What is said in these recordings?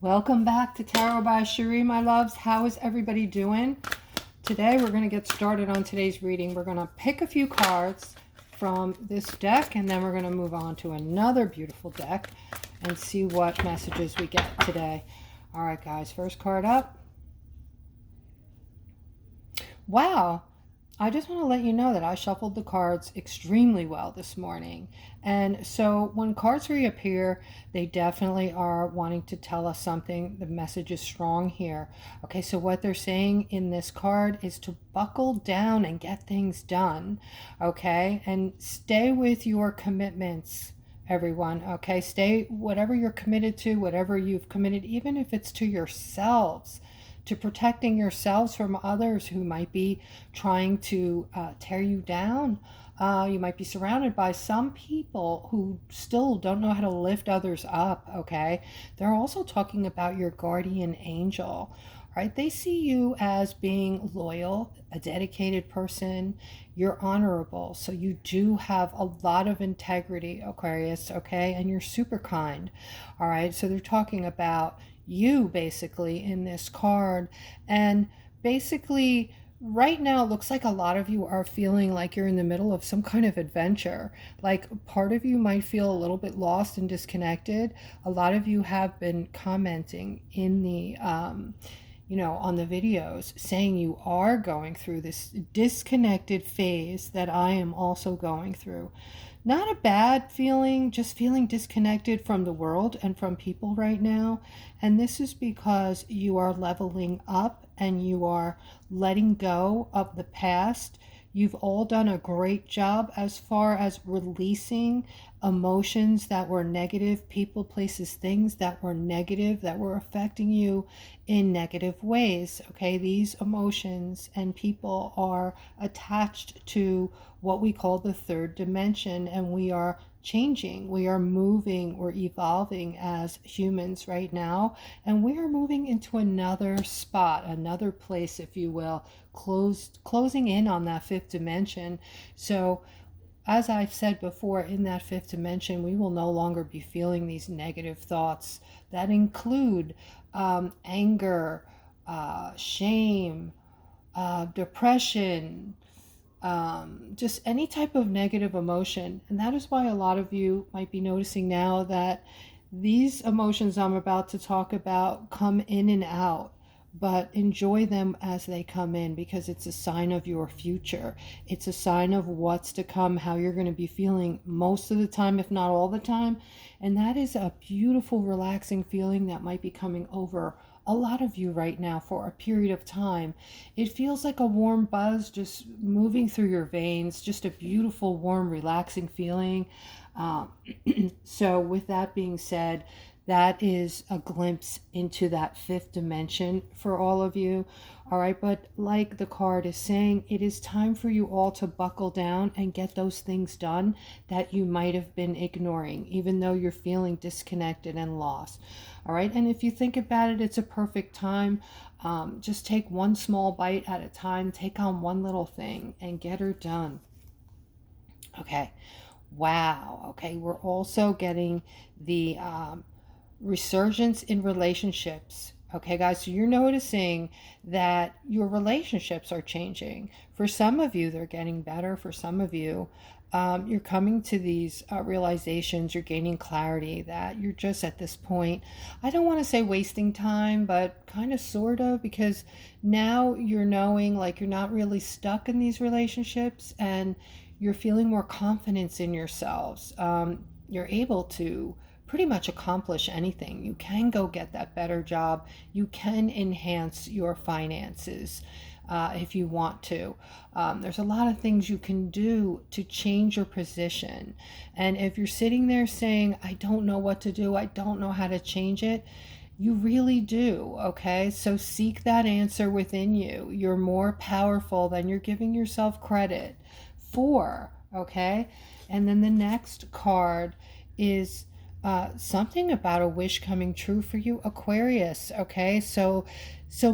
Welcome back to Tarot by Cherie, my loves. How is everybody doing? Today we're going to get started on today's reading. We're going to pick a few cards from this deck, and then we're going to move on to another beautiful deck and see what messages we get today. All right, guys, first card up. Wow. I just want to let you know that I shuffled the cards extremely well this morning. And so when cards reappear, they definitely are wanting to tell us something. The message is strong here. Okay, so what they're saying in this card is to buckle down and get things done. Okay, and stay with your commitments, everyone. Okay, stay whatever you're committed to, whatever you've committed, even if it's to yourselves, to protecting yourselves from others who might be trying to tear you down. You might be surrounded by some people who still don't know how to lift others up, okay? They're also talking about your guardian angel, right? They see you as being loyal, a dedicated person. You're honorable, so you do have a lot of integrity, Aquarius, okay? And you're super kind, all right? So they're talking about you basically in this card, and basically right now it looks like a lot of you are feeling like you're in the middle of some kind of adventure. Like part of you might feel a little bit lost and disconnected. A lot of you have been commenting in the on the videos, saying you are going through this disconnected phase that I am also going through. Not a bad feeling, just feeling disconnected from the world and from people right now. And this is because you are leveling up and you are letting go of the past. You've all done a great job as far as releasing emotions that were negative, people, places, things that were negative, that were affecting you in negative ways. Okay, these emotions and people are attached to what we call the third dimension, and we are changing, we are moving, we're evolving as humans right now, and we are moving into another spot, another place, if you will, closing in on that fifth dimension. So as I've said before, in that fifth dimension, we will no longer be feeling these negative thoughts that include anger, shame, depression, just any type of negative emotion. And that is why a lot of you might be noticing now that these emotions I'm about to talk about come in and out, but enjoy them as they come in, because it's a sign of your future. It's a sign of what's to come, how you're going to be feeling most of the time, if not all the time. And that is a beautiful, relaxing feeling that might be coming over a lot of you right now for a period of time. It feels like a warm buzz just moving through your veins, just a beautiful, warm, relaxing feeling. So with that being said, that is a glimpse into that fifth dimension for all of you. All right, but like the card is saying, it is time for you all to buckle down and get those things done that you might have been ignoring, even though you're feeling disconnected and lost. All right, and if you think about it, it's a perfect time. Just take one small bite at a time, take on one little thing and get her done. Okay, wow. Okay, we're also getting the resurgence in relationships. Okay, guys, so you're noticing that your relationships are changing. For some of you, they're getting better. For some of you, you're coming to these realizations, you're gaining clarity that you're just at this point, I don't want to say wasting time, but kind of sort of, because now you're knowing like you're not really stuck in these relationships and you're feeling more confidence in yourselves. You're able to pretty much accomplish anything. You can go get that better job. You can enhance your finances if you want to. There's a lot of things you can do to change your position. And if you're sitting there saying, I don't know what to do, I don't know how to change it, you really do, okay? So seek that answer within you. You're more powerful than you're giving yourself credit for, okay? And then the next card is something about a wish coming true for you, Aquarius. Okay, so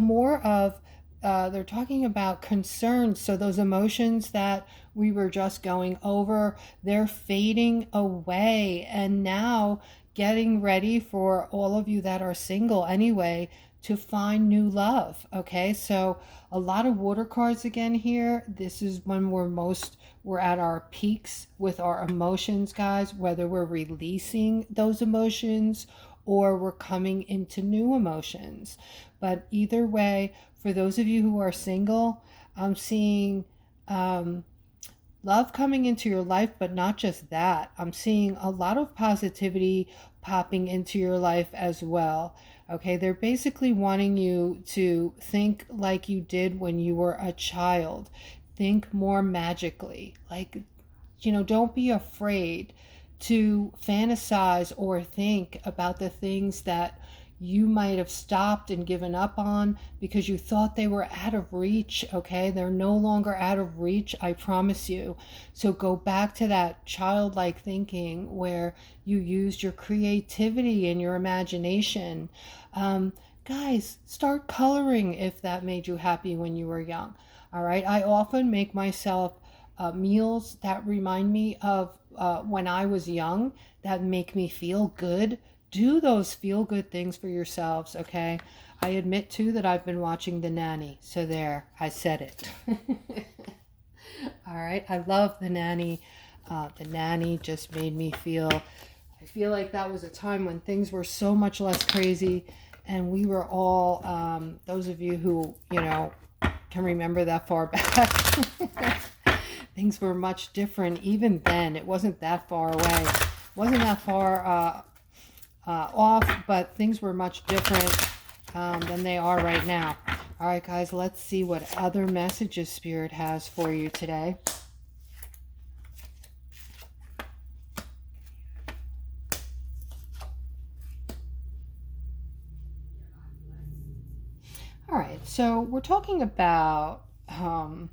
more of they're talking about concerns. So those emotions that we were just going over, they're fading away, and now getting ready for all of you that are single anyway to find new love. Okay, so a lot of water cards again here. This is when we're at our peaks with our emotions, guys, whether we're releasing those emotions or we're coming into new emotions. But either way, for those of you who are single, I'm seeing love coming into your life, but not just that. I'm seeing a lot of positivity popping into your life as well. Okay, they're basically wanting you to think like you did when you were a child. Think more magically. Like, don't be afraid to fantasize or think about the things that you might have stopped and given up on because you thought they were out of reach. Okay, they're no longer out of reach, I promise you. So go back to that childlike thinking where you used your creativity and your imagination. Guys, start coloring if that made you happy when you were young. All right, I often make myself meals that remind me of when I was young, that make me feel good. Do those feel good things for yourselves, okay? I admit too that I've been watching The Nanny, so there, I said it. All right, I love The Nanny. The Nanny just made me I feel like that was a time when things were so much less crazy, and we were all, those of you who, can remember that far back, things were much different. Even then, it wasn't that far away. It wasn't that far off, but things were much different than they are right now. All right, guys, let's see what other messages Spirit has for you today. All right, so we're talking about, let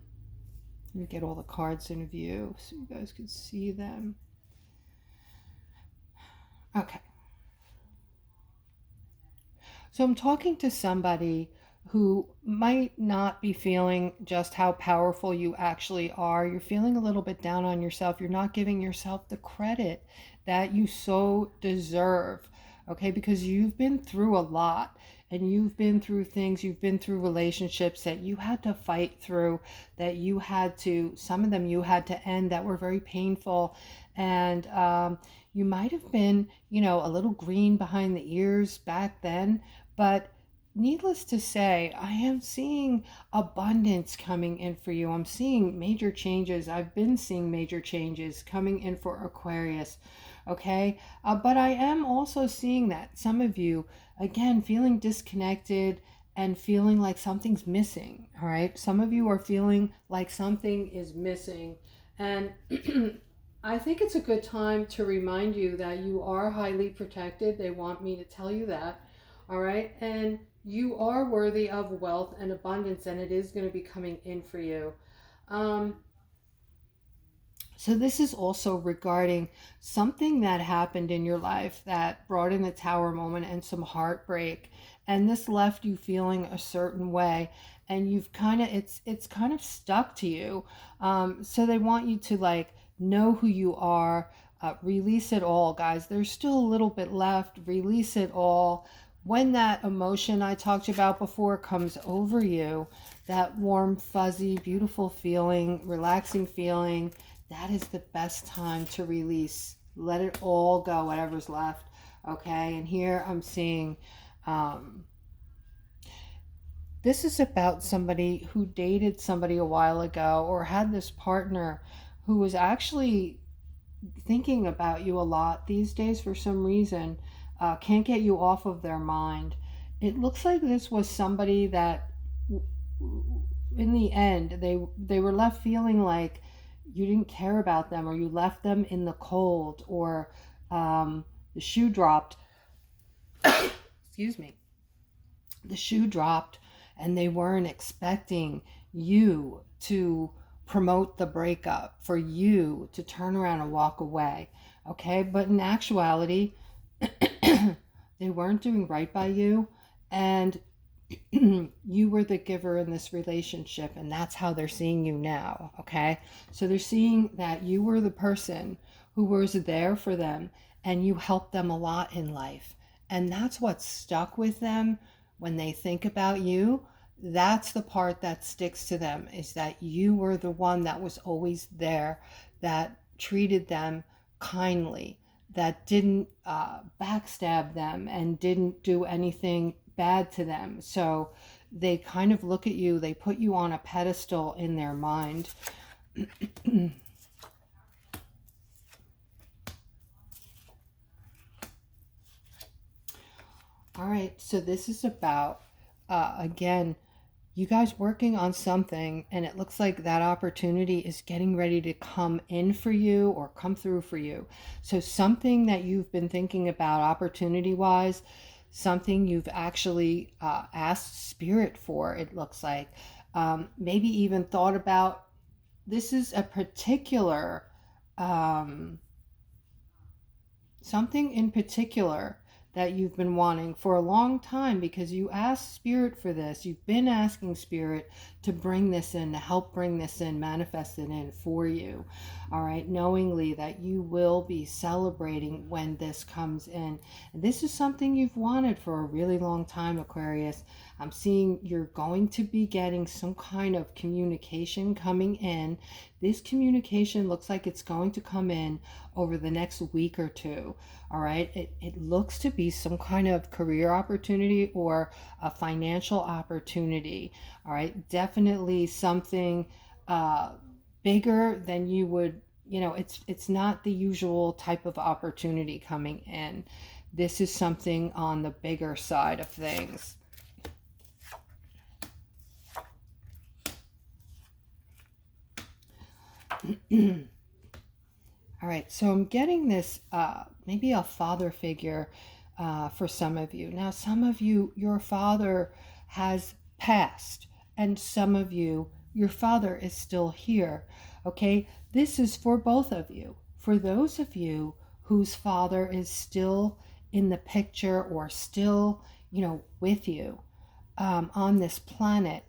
me get all the cards in view so you guys can see them. Okay. So I'm talking to somebody who might not be feeling just how powerful you actually are. You're feeling a little bit down on yourself. You're not giving yourself the credit that you so deserve, okay? Because you've been through a lot, and you've been through things, you've been through relationships that you had to fight through, that you had to, some of them you had to end, that were very painful. And you might have been, a little green behind the ears back then, but needless to say, I am seeing abundance coming in for you. I'm seeing major changes. I've been seeing major changes coming in for Aquarius. Okay. But I am also seeing that some of you, again, feeling disconnected and feeling like something's missing. All right. Some of you are feeling like something is missing. And I think it's a good time to remind you that you are highly protected. They want me to tell you that. All right. And you are worthy of wealth and abundance, and it is going to be coming in for you. So this is also regarding something that happened in your life that brought in a tower moment and some heartbreak. And this left you feeling a certain way. And you've kind of, it's kind of stuck to you. So they want you to like know who you are, release it all, guys. There's still a little bit left. Release it all. When that emotion I talked about before comes over you, that warm, fuzzy, beautiful feeling, relaxing feeling, that is the best time to release. Let it all go, whatever's left. Okay, and here I'm seeing this is about somebody who dated somebody a while ago or had this partner who was actually thinking about you a lot these days for some reason. Can't get you off of their mind. It looks like this was somebody that in the end they were left feeling like you didn't care about them, or you left them in the cold, or the shoe dropped. Excuse me. The shoe dropped and they weren't expecting you to promote the breakup, for you to turn around and walk away. Okay, but in actuality, they weren't doing right by you, and you were the giver in this relationship, and that's how they're seeing you now. Okay, so they're seeing that you were the person who was there for them, and you helped them a lot in life. And that's what's stuck with them when they think about you. That's the part that sticks to them, is that you were the one that was always there, that treated them kindly, that didn't backstab them and didn't do anything bad to them. So they kind of look at you, they put you on a pedestal in their mind. All right, so this is about, again, you guys working on something, and it looks like that opportunity is getting ready to come in for you or come through for you. So something that you've been thinking about opportunity wise, something you've actually asked spirit for, it looks like. Maybe even thought about, this is a particular, um, something in particular that you've been wanting for a long time, because you asked spirit for this. You've been asking spirit to bring this in, to help bring this in, manifest it in for you. All right, knowingly that you will be celebrating when this comes in. And this is something you've wanted for a really long time, Aquarius. I'm seeing you're going to be getting some kind of communication coming in. This communication looks like it's going to come in over the next week or two. All right, it looks to be some kind of career opportunity or a financial opportunity. All right, definitely something bigger than you would, it's not the usual type of opportunity coming in. This is something on the bigger side of things. All right, so I'm getting this, maybe a father figure for some of you. Now, some of you, your father has passed, and some of you, your father is still here. Okay, this is for both of you. For those of you whose father is still in the picture or still, with you on this planet,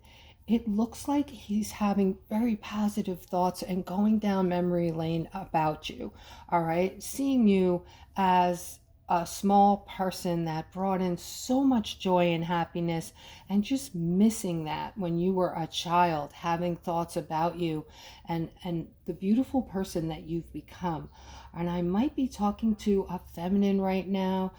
it looks like he's having very positive thoughts and going down memory lane about you. All right, seeing you as a small person that brought in so much joy and happiness, and just missing that when you were a child, having thoughts about you and the beautiful person that you've become. And I might be talking to a feminine right now.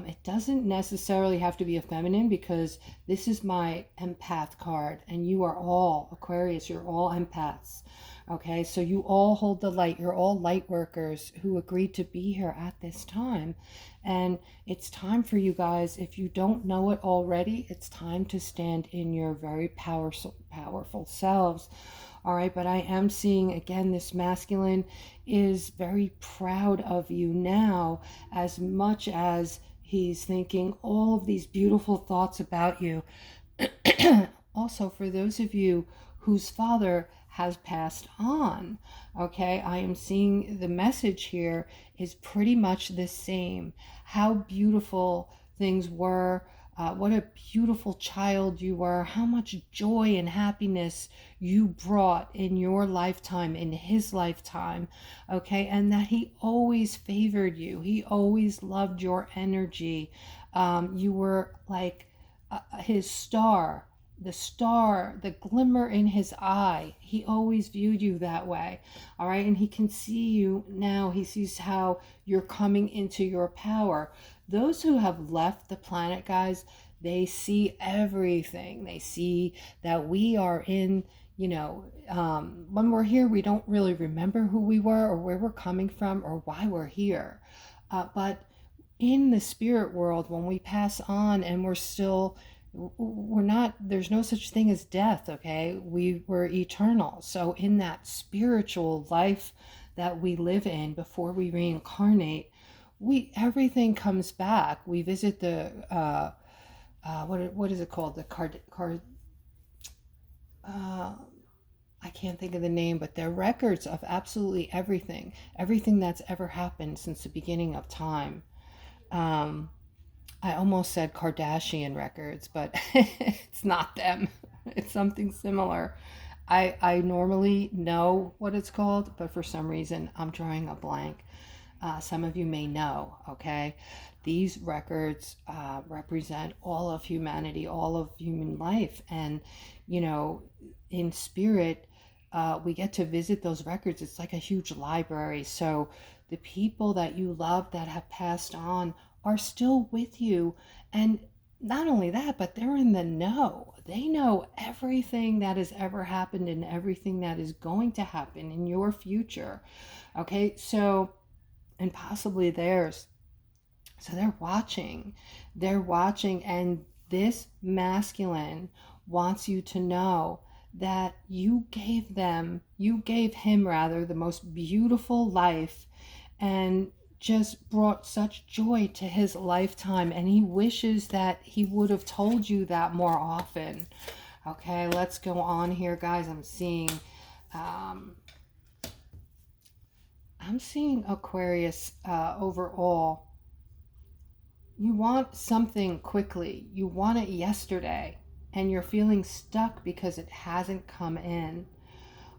It doesn't necessarily have to be a feminine, because this is my empath card, and you are all Aquarius, you're all empaths. Okay, so you all hold the light. You're all light workers who agreed to be here at this time. And it's time for you guys, if you don't know it already, it's time to stand in your very powerful selves. All right, but I am seeing again, this masculine is very proud of you now, as much as he's thinking all of these beautiful thoughts about you. Also, for those of you whose father has passed on, okay, I am seeing the message here is pretty much the same. How beautiful things were. What a beautiful child you were. How much joy and happiness you brought in your lifetime, in his lifetime. Okay, and that he always favored you. He always loved your energy. You were like his star, the glimmer in his eye. He always viewed you that way. All right, and he can see you now. He sees how you're coming into your power. Those who have left the planet, guys, they see everything. They see that we are in, when we're here, we don't really remember who we were or where we're coming from or why we're here. But in the spirit world, when we pass on and we're not, there's no such thing as death, okay? We were eternal. So in that spiritual life that we live in before we reincarnate, everything comes back. We visit the what is it called, the card I can't think of the name, but they're records of absolutely everything that's ever happened since the beginning of time. I almost said Kardashian records, but it's not them. It's something similar. I normally know what it's called, but for some reason I'm drawing a blank. Some of you may know, okay? These records represent all of humanity, all of human life. And, you know, in spirit, we get to visit those records. It's like a huge library. So the people that you love that have passed on are still with you. And not only that, but they're in the know. They know everything that has ever happened and everything that is going to happen in your future. Okay, so, and possibly theirs. So they're watching, and this masculine wants you to know that you gave him rather, the most beautiful life, and just brought such joy to his lifetime, and he wishes that he would have told you that more often. Okay, let's go on here, guys. um I'm seeing Aquarius, overall, you want something quickly, you want it yesterday, and you're feeling stuck because it hasn't come in.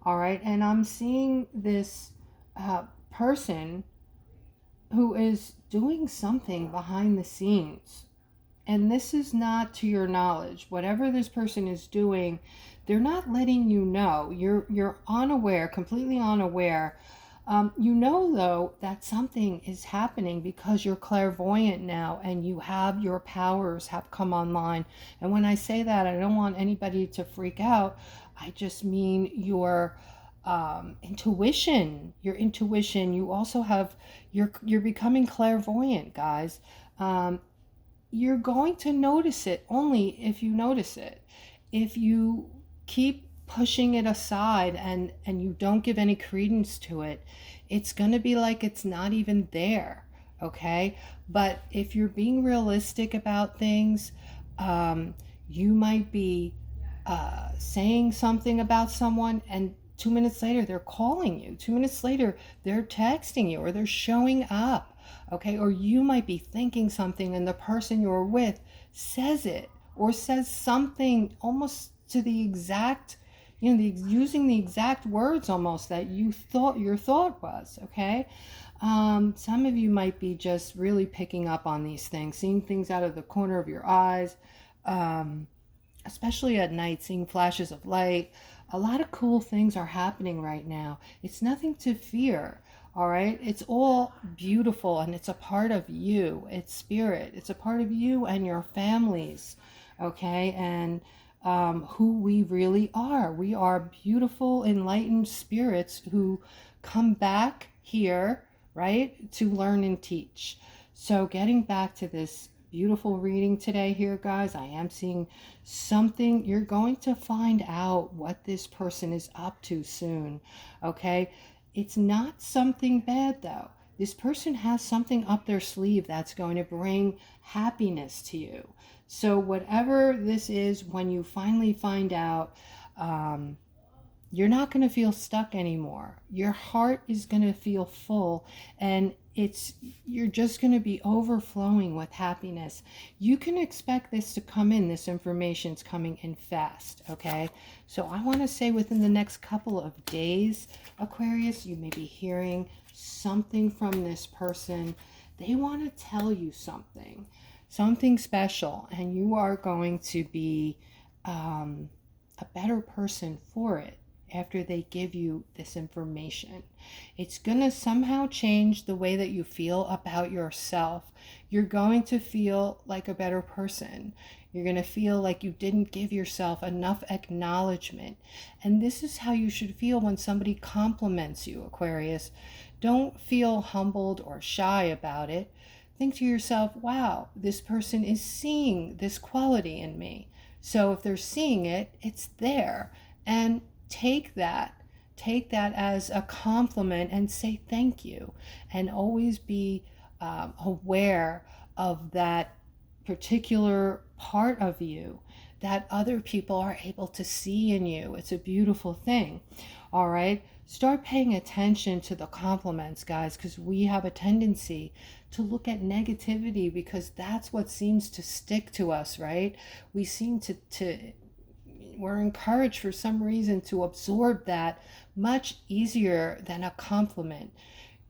All right, and I'm seeing this person who is doing something behind the scenes. And this is not to your knowledge. Whatever this person is doing, they're not letting you know. You're unaware, completely unaware. You know, though, that something is happening because you're clairvoyant now, and you have your powers have come online. And when I say that, I don't want anybody to freak out. I just mean your intuition. Your intuition. You also have you're becoming clairvoyant, guys. You're going to notice it only if you notice it. If you keep pushing it aside and you don't give any credence to it, it's going to be like it's not even there. Okay, but if you're being realistic about things, you might be saying something about someone, and 2 minutes later they're calling you, 2 minutes later they're texting you, or they're showing up. Okay, or you might be thinking something and the person you're with says it, or says something almost to the exact, using the exact words almost that you thought your thought was. Okay, some of you might be just really picking up on these things, seeing things out of the corner of your eyes, especially at night, seeing flashes of light. A lot of cool things are happening right now. It's nothing to fear. All right, it's all beautiful, and it's a part of you. It's spirit. It's a part of you and your families. Okay, and who we really are. We are beautiful, enlightened spirits who come back here, right, to learn and teach. So, getting back to this beautiful reading today here, guys, I am seeing something. You're going to find out what this person is up to soon. Okay, it's not something bad, though. This person has something up their sleeve that's going to bring happiness to you. So whatever this is, when you finally find out, you're not going to feel stuck anymore. Your heart is going to feel full, and you're just going to be overflowing with happiness. You can expect this to come in. This information's coming in fast, okay? So I want to say within the next couple of days, Aquarius, you may be hearing something from this person. They want to tell you something special, and you are going to be a better person for it after they give you this information. It's going to somehow change the way that you feel about yourself. You're going to feel like a better person. You're going to feel like you didn't give yourself enough acknowledgement. And this is how you should feel when somebody compliments you, Aquarius. Don't feel humbled or shy about it. Think to yourself, wow, this person is seeing this quality in me. So if they're seeing it, it's there. And take that as a compliment and say thank you, and always be aware of that particular part of you that other people are able to see in you. It's a beautiful thing. All right, start paying attention to the compliments, guys, because we have a tendency to look at negativity because that's what seems to stick to us, right? We seem to we're encouraged for some reason to absorb that much easier than a compliment.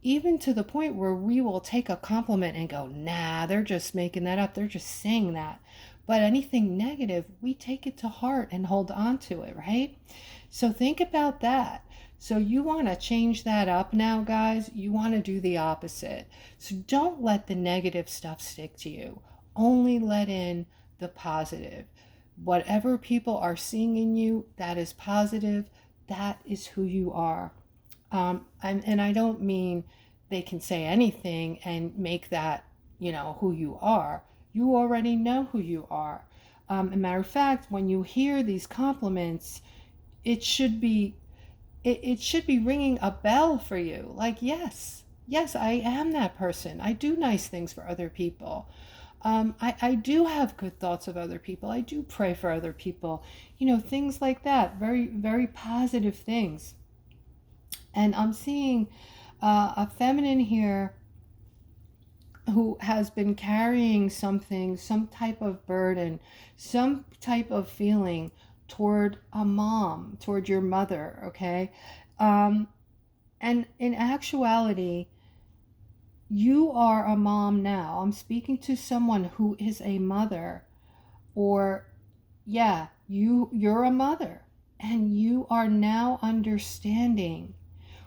even to the point where we will take a compliment and go, nah, they're just making that up. They're just saying that. But anything negative, we take it to heart and hold on to it, right? So think about that. So you want to change that up now, guys. You want to do the opposite. So don't let the negative stuff stick to you. Only let in the positive. Whatever people are seeing in you that is positive, that is who you are. And I don't mean they can say anything and make that, who you are. You already know who you are. As a matter of fact, when you hear these compliments, it should be it should be ringing a bell for you. Like, yes, I am that person. I do nice things for other people. I do have good thoughts of other people. I do pray for other people. Things like that. Very, very positive things. And I'm seeing a feminine here who has been carrying something, some type of burden, some type of feeling toward a mom, toward your mother, okay? And in actuality, you are a mom now. I'm speaking to someone who is a mother, or yeah, you're a mother, and you are now understanding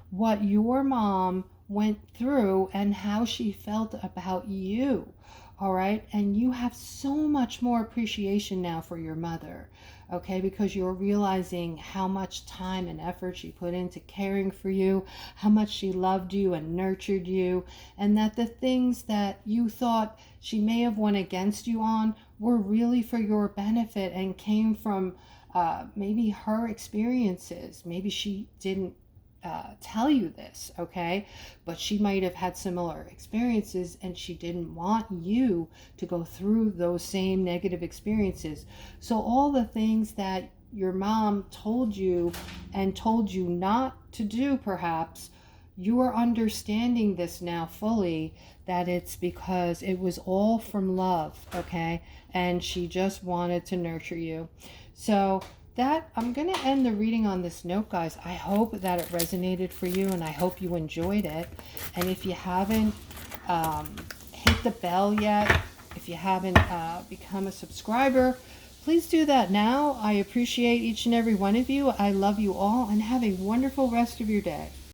what your mom went through and how she felt about you. All right. And you have so much more appreciation now for your mother. Okay. Because you're realizing how much time and effort she put into caring for you, how much she loved you and nurtured you, and that the things that you thought she may have went against you on were really for your benefit and came from maybe her experiences. Maybe she didn't tell you this, okay? But she might have had similar experiences and she didn't want you to go through those same negative experiences. So all the things that your mom told you and told you not to do, perhaps, you are understanding this now fully, that it's because it was all from love, okay? And she just wanted to nurture you. So that I'm going to end the reading on this note, guys. I hope that it resonated for you, and I hope you enjoyed it. And if you haven't hit the bell yet, if you haven't become a subscriber, please do that now. I appreciate each and every one of you. I love you all, and have a wonderful rest of your day.